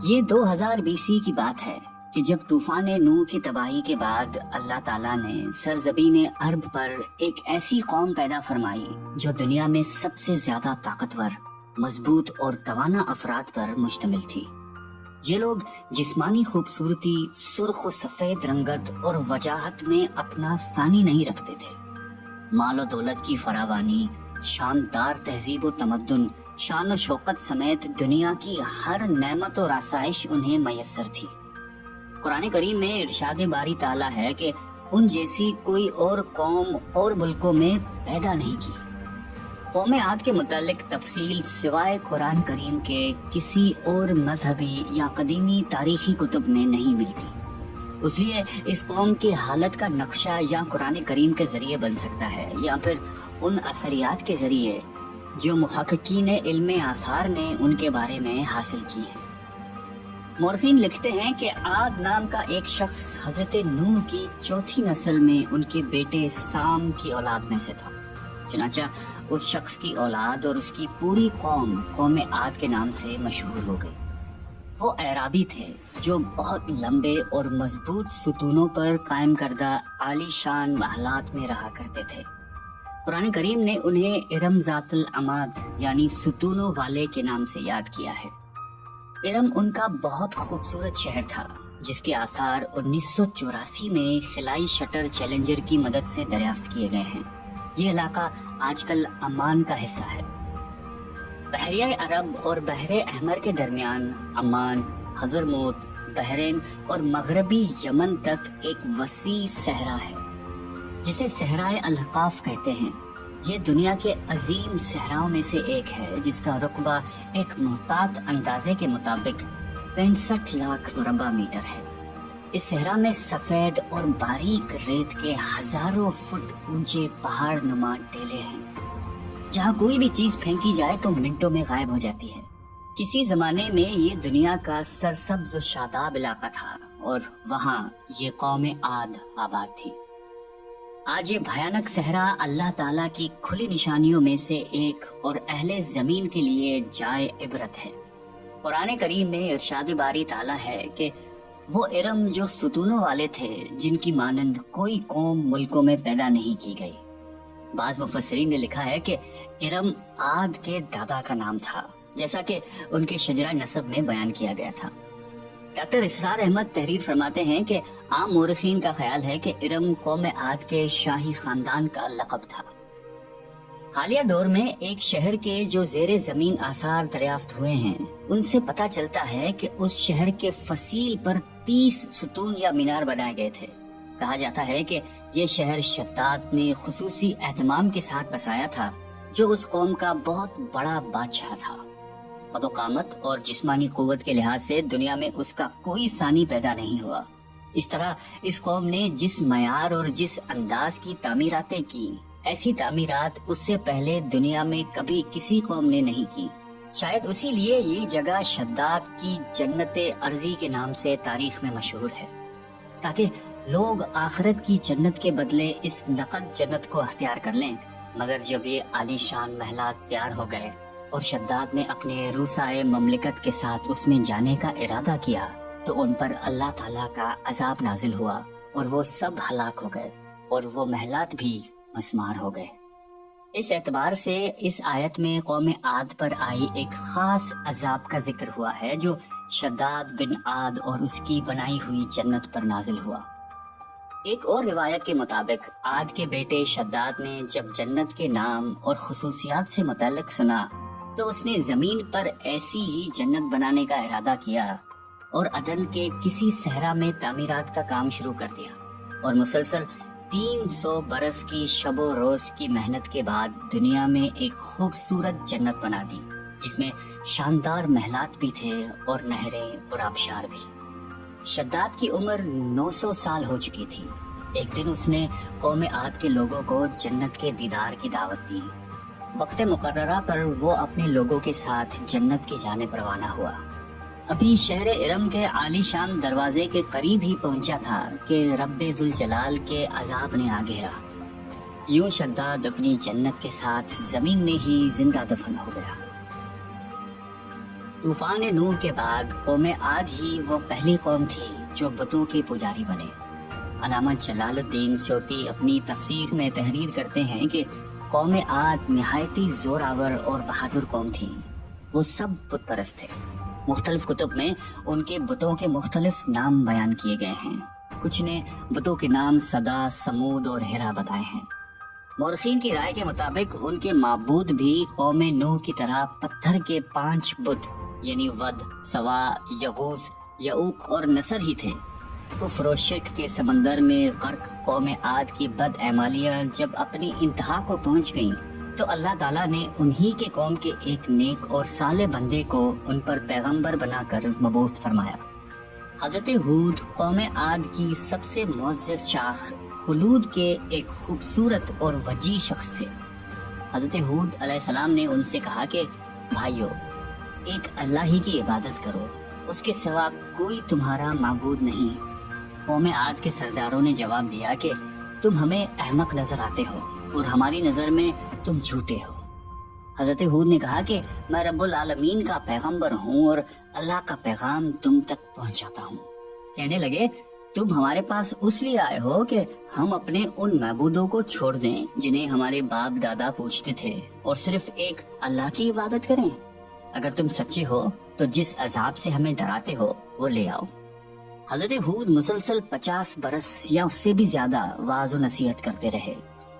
یہ 2000 BC کی بات ہے کہ جب طوفان نوح کی تباہی کے بعد اللہ تعالیٰ نے سرزمین عرب پر ایک ایسی قوم پیدا فرمائی جو دنیا میں سب سے زیادہ طاقتور، مضبوط اور توانا افراد پر مشتمل تھی۔ یہ لوگ جسمانی خوبصورتی، سرخ و سفید رنگت اور وجاہت میں اپنا ثانی نہیں رکھتے تھے۔ مال و دولت کی فراوانی، شاندار تہذیب و تمدن، شان و شوکت سمیت دنیا کی ہر نعمت اور آسائش انہیں میسر تھی۔ قرآن کریم میں ارشاد باری تعالیٰ ہے کہ ان جیسی کوئی اور قوم اور ملکوں میں پیدا نہیں کی۔ قوم عاد کے متعلق تفصیل سوائے قرآن کریم کے کسی اور مذہبی یا قدیمی تاریخی کتب میں نہیں ملتی۔ اس لیے اس قوم کی حالت کا نقشہ یا قرآن کریم کے ذریعے بن سکتا ہے یا پھر ان اثریات کے ذریعے جو محققین علم آثار نے ان کے بارے میں حاصل کی ہے۔ مورخین لکھتے ہیں کہ عاد نام کا ایک شخص حضرت نوح کی چوتھی نسل میں ان کے بیٹے سام کی اولاد میں سے تھا۔ چنانچہ اس شخص کی اولاد اور اس کی پوری قوم عاد کے نام سے مشہور ہو گئی۔ وہ اعرابی تھے جو بہت لمبے اور مضبوط ستونوں پر قائم کردہ عالی شان محلات میں رہا کرتے تھے۔ قرآن کریم نے انہیں ارم ذات العماد یعنی ستونوں والے کے نام سے یاد کیا ہے۔ ارم ان کا بہت خوبصورت شہر تھا جس کے آثار 1984 میں خلائی شٹر چیلنجر کی مدد سے دریافت کیے گئے ہیں۔ یہ علاقہ آج کل عمان کا حصہ ہے۔ بحریہ عرب اور بحر احمر کے درمیان عمان، حضرموت، بحرین اور مغربی یمن تک ایک وسیع صحرا ہے جسے صحرائے الحقاف کہتے ہیں۔ یہ دنیا کے عظیم صحراؤں میں سے ایک ہے جس کا رقبہ ایک محتاط اندازے کے مطابق 65 لاکھ مربع میٹر ہے۔ اس صحرا میں سفید اور باریک ریت کے ہزاروں فٹ اونچے پہاڑ نما ٹیلے ہیں جہاں کوئی بھی چیز پھینکی جائے تو منٹوں میں غائب ہو جاتی ہے۔ کسی زمانے میں یہ دنیا کا سرسبز و شاداب علاقہ تھا اور وہاں یہ قوم عاد آباد تھی۔ آج یہ بھیانک صحرا اللہ تعالیٰ کی کھلی نشانیوں میں سے ایک اور اہل زمین کے لیے جائے عبرت ہے۔ قرآن کریم میں ارشاد باری تعالیٰ ہے کہ وہ ارم جو ستونوں والے تھے جن کی مانند کوئی قوم ملکوں میں پیدا نہیں کی گئی۔ بعض مفسرین نے لکھا ہے کہ ارم عاد کے دادا کا نام تھا جیسا کہ ان کے شجرہ نسب میں بیان کیا گیا تھا۔ ڈاکٹر اسرار احمد تحریر فرماتے ہیں کہ عام مورخین کا خیال ہے کہ ارم قوم عاد کے شاہی خاندان کا لقب تھا۔ حالیہ دور میں ایک شہر کے جو زیر زمین آثار دریافت ہوئے ہیں ان سے پتہ چلتا ہے کہ اس شہر کے فصیل پر 30 ستون یا مینار بنائے گئے تھے۔ کہا جاتا ہے کہ یہ شہر شداد نے خصوصی اہتمام کے ساتھ بسایا تھا جو اس قوم کا بہت بڑا بادشاہ تھا۔ قد و قامت اور جسمانی قوت کے لحاظ سے دنیا میں اس کا کوئی ثانی پیدا نہیں ہوا۔ اس طرح اس قوم نے جس معیار اور جس انداز کی تعمیراتیں کی، ایسی تعمیرات اس سے پہلے دنیا میں کبھی کسی قوم نے نہیں کی۔ شاید اسی لیے یہ جگہ شداد کی جنت ارضی کے نام سے تاریخ میں مشہور ہے، تاکہ لوگ آخرت کی جنت کے بدلے اس نقد جنت کو اختیار کر لیں۔ مگر جب یہ عالی شان محلات تیار ہو گئے اور شداد نے اپنے روسائے مملکت کے ساتھ اس میں جانے کا ارادہ کیا تو ان پر اللہ تعالیٰ کا عذاب نازل ہوا اور وہ سب ہلاک ہو گئے اور وہ محلات بھی مسمار ہو گئے۔ اس اعتبار سے اس آیت میں قوم عاد پر آئی ایک خاص عذاب کا ذکر ہوا ہے جو شداد بن عاد اور اس کی بنائی ہوئی جنت پر نازل ہوا۔ ایک اور روایت کے مطابق عاد کے بیٹے شداد نے جب جنت کے نام اور خصوصیات سے متعلق سنا تو اس نے زمین پر ایسی ہی جنت بنانے کا ارادہ کیا اور عدن کے کسی صحرا میں تعمیرات کا کام شروع کر دیا اور مسلسل 300 برس کی شب و روز کی محنت کے بعد دنیا میں ایک خوبصورت جنت بنا دی جس میں شاندار محلات بھی تھے اور نہریں اور آبشار بھی۔ شداد کی عمر 900 سال ہو چکی تھی۔ ایک دن اس نے قوم عاد کے لوگوں کو جنت کے دیدار کی دعوت دی۔ وقت مقررہ پر وہ اپنے لوگوں کے ساتھ جنت کی جانب روانہ ہوا۔ ابھی شہر ارم کے عالی شان دروازے کے قریب ہی پہنچا تھا کہ رب ذوالجلال کے عذاب نے آ گھیرا۔ یوں شداد اپنی جنت کے ساتھ زمین میں ہی زندہ دفن ہو گیا۔ طوفان نوح کے بعد قوم عاد ہی وہ پہلی قوم تھی جو بتوں کے پجاری بنے۔ علامہ جلال الدین سیوطی اپنی تفسیر میں تحریر کرتے ہیں کہ قوم عاد نہایتی زوراور اور بہادر قوم تھی۔ وہ سب بت پرست تھے۔ مختلف کتب میں ان کے بتوں کے مختلف نام بیان کیے گئے ہیں۔ کچھ نے بتوں کے نام صدا، سمود اور ہیرا بتائے ہیں۔ مورخین کی رائے کے مطابق ان کے معبود بھی قوم نوح کی طرح پتھر کے 5 بت یعنی ود، سوا، یغوث، یعوق اور نصر ہی تھے۔ کفر و شرک کے سمندر میں غرق قوم عاد کی بد اعمالیاں جب اپنی انتہا کو پہنچ گئیں تو اللہ تعالیٰ نے انہی کے قوم کے ایک نیک اور صالح بندے کو ان پر پیغمبر بنا کر مبعوث فرمایا۔ حضرت ہود قوم عاد کی سب سے معزز شاخ خلود کے ایک خوبصورت اور وجیح شخص تھے۔ حضرت ہود علیہ السلام نے ان سے کہا کہ بھائیو، ایک اللہ ہی کی عبادت کرو، اس کے سوا کوئی تمہارا معبود نہیں۔ قوم عاد کے سرداروں نے جواب دیا کہ تم ہمیں احمق نظر آتے ہو اور ہماری نظر میں تم جھوٹے ہو۔ حضرت ہود نے کہا کہ میں رب العالمین کا پیغمبر ہوں اور اللہ کا پیغام تم تک پہنچاتا ہوں۔ کہنے لگے تم ہمارے پاس اس لیے آئے ہو کہ ہم اپنے ان معبودوں کو چھوڑ دیں جنہیں ہمارے باپ دادا پوجتے تھے اور صرف ایک اللہ کی عبادت کریں؟ اگر تم سچے ہو تو جس عذاب سے ہمیں ڈراتے ہو وہ لے آؤ۔ حضرت ہود مسلسل 50 برس یا اس سے بھی زیادہ وعظ و نصیحت کرتے رہے۔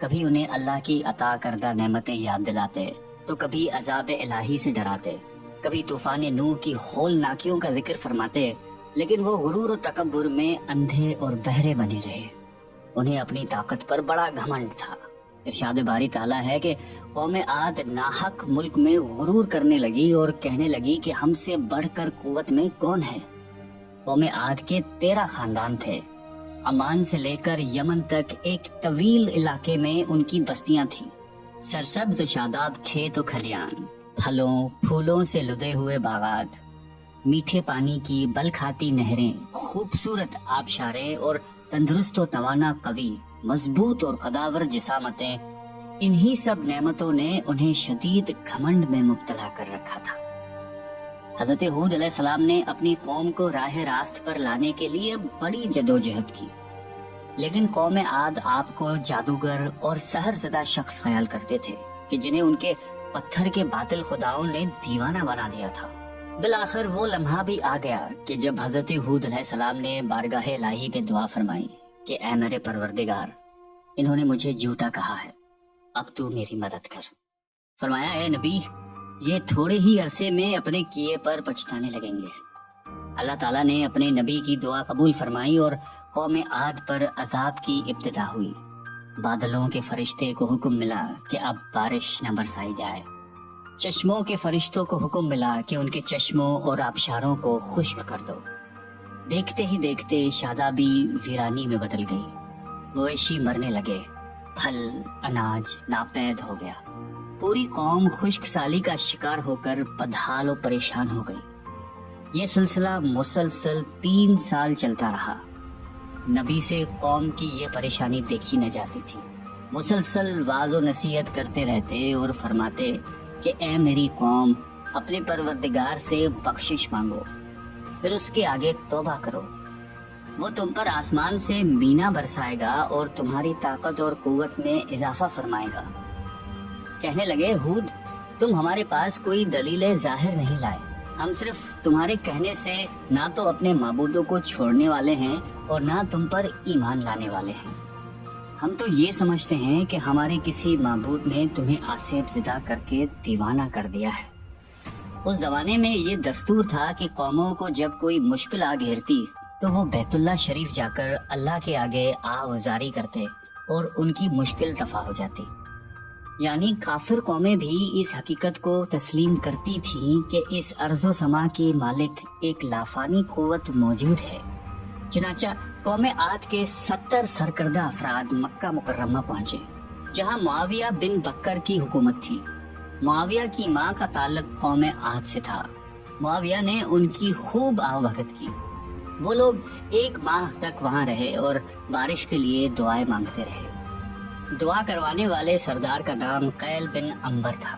کبھی انہیں اللہ کی عطا کردہ نعمتیں یاد دلاتے تو کبھی عذاب الہی سے ڈراتے، کبھی طوفان نوح کی ہولناکیوں کا ذکر فرماتے، لیکن وہ غرور و تکبر میں اندھے اور بہرے بنے رہے۔ انہیں اپنی طاقت پر بڑا گھمنڈ تھا۔ ارشاد باری تعالیٰ ہے کہ قوم عاد ناحق ملک میں غرور کرنے لگی اور کہنے لگی کہ ہم سے بڑھ کر قوت میں کون ہے۔ قوم عاد کے 13 خاندان تھے۔ عمان سے لے کر یمن تک ایک طویل علاقے میں ان کی بستیاں تھیں۔ سرسبز و شاداب کھیت و کھلیان، پھلوں پھولوں سے لدے ہوئے باغات، میٹھے پانی کی بل کھاتی نہریں، خوبصورت آبشاریں اور تندرست و توانا قوی، مضبوط اور قداور جسامتیں، انہی سب نعمتوں نے انہیں شدید گھمنڈ میں مبتلا کر رکھا تھا۔ حضرت ہود علیہ السلام نے اپنی قوم کو راہ راست پر لانے کے لیے بڑی جدوجہد کی، لیکن قوم عاد آپ کو جادوگر اور سحر زدہ شخص خیال کرتے تھے کہ جنہیں ان کے پتھر کے باطل خداؤں نے دیوانہ بنا دیا تھا۔ بالآخر وہ لمحہ بھی آ گیا کہ جب حضرت ہود علیہ السلام نے بارگاہ الہی میں دعا فرمائی کہ اے میرے پروردگار، انہوں نے مجھے جھوٹا کہا ہے، اب تو میری مدد کر۔ فرمایا اے نبی، یہ تھوڑے ہی عرصے میں اپنے کیے پر پچھتانے لگیں گے۔ اللہ تعالیٰ نے اپنے نبی کی دعا قبول فرمائی اور قوم عاد پر عذاب کی ابتدا ہوئی۔ بادلوں کے فرشتے کو حکم ملا کہ اب بارش نہ برسائی جائے۔ چشموں کے فرشتوں کو حکم ملا کہ ان کے چشموں اور آبشاروں کو خشک کر دو۔ دیکھتے ہی دیکھتے شادابی ویرانی میں بدل گئی، مویشی مرنے لگے، پھل اناج ناپید ہو گیا۔ پوری قوم خشک سالی کا شکار ہو کر بدحال و پریشان ہو گئی۔ یہ سلسلہ مسلسل 3 سال چلتا رہا۔ نبی سے قوم کی یہ پریشانی دیکھی نہ جاتی تھی۔ مسلسل واعظ و نصیحت کرتے رہتے اور فرماتے کہ اے میری قوم، اپنے پروردگار سے بخشش مانگو، پھر اس کے آگے توبہ کرو، وہ تم پر آسمان سے مینا برسائے گا اور تمہاری طاقت اور قوت میں اضافہ فرمائے گا۔ کہنے لگے ہود، تم ہمارے پاس کوئی دلیل ظاہر نہیں لائے، ہم صرف تمہارے کہنے سے نہ تو اپنے معبودوں کو چھوڑنے والے ہیں اور نہ تم پر ایمان لانے والے ہیں۔ ہم تو یہ سمجھتے ہیں کہ ہمارے کسی معبود نے تمہیں آسیب زدہ کر کے دیوانہ کر دیا ہے۔ اس زمانے میں یہ دستور تھا کہ قوموں کو جب کوئی مشکل آ گھیرتی تو وہ بیت اللہ شریف جا کر اللہ کے آگے آوازاری کرتے اور ان کی مشکل رفع ہو جاتی۔ یعنی کافر قومیں بھی اس حقیقت کو تسلیم کرتی تھیں کہ اس ارض و سما کے مالک ایک لافانی قوت موجود ہے۔ چنانچہ قوم عاد کے 70 سرکردہ افراد مکہ مکرمہ پہنچے، جہاں معاویہ بن بکر کی حکومت تھی۔ معاویہ کی ماں کا تعلق قوم عاد سے تھا۔ معاویہ نے ان کی خوب آوبھگت کی۔ وہ لوگ 1 ماہ تک وہاں رہے اور بارش کے لیے دعائیں مانگتے رہے۔ دعا کروانے والے سردار کا نام قیل بن عنبر تھا۔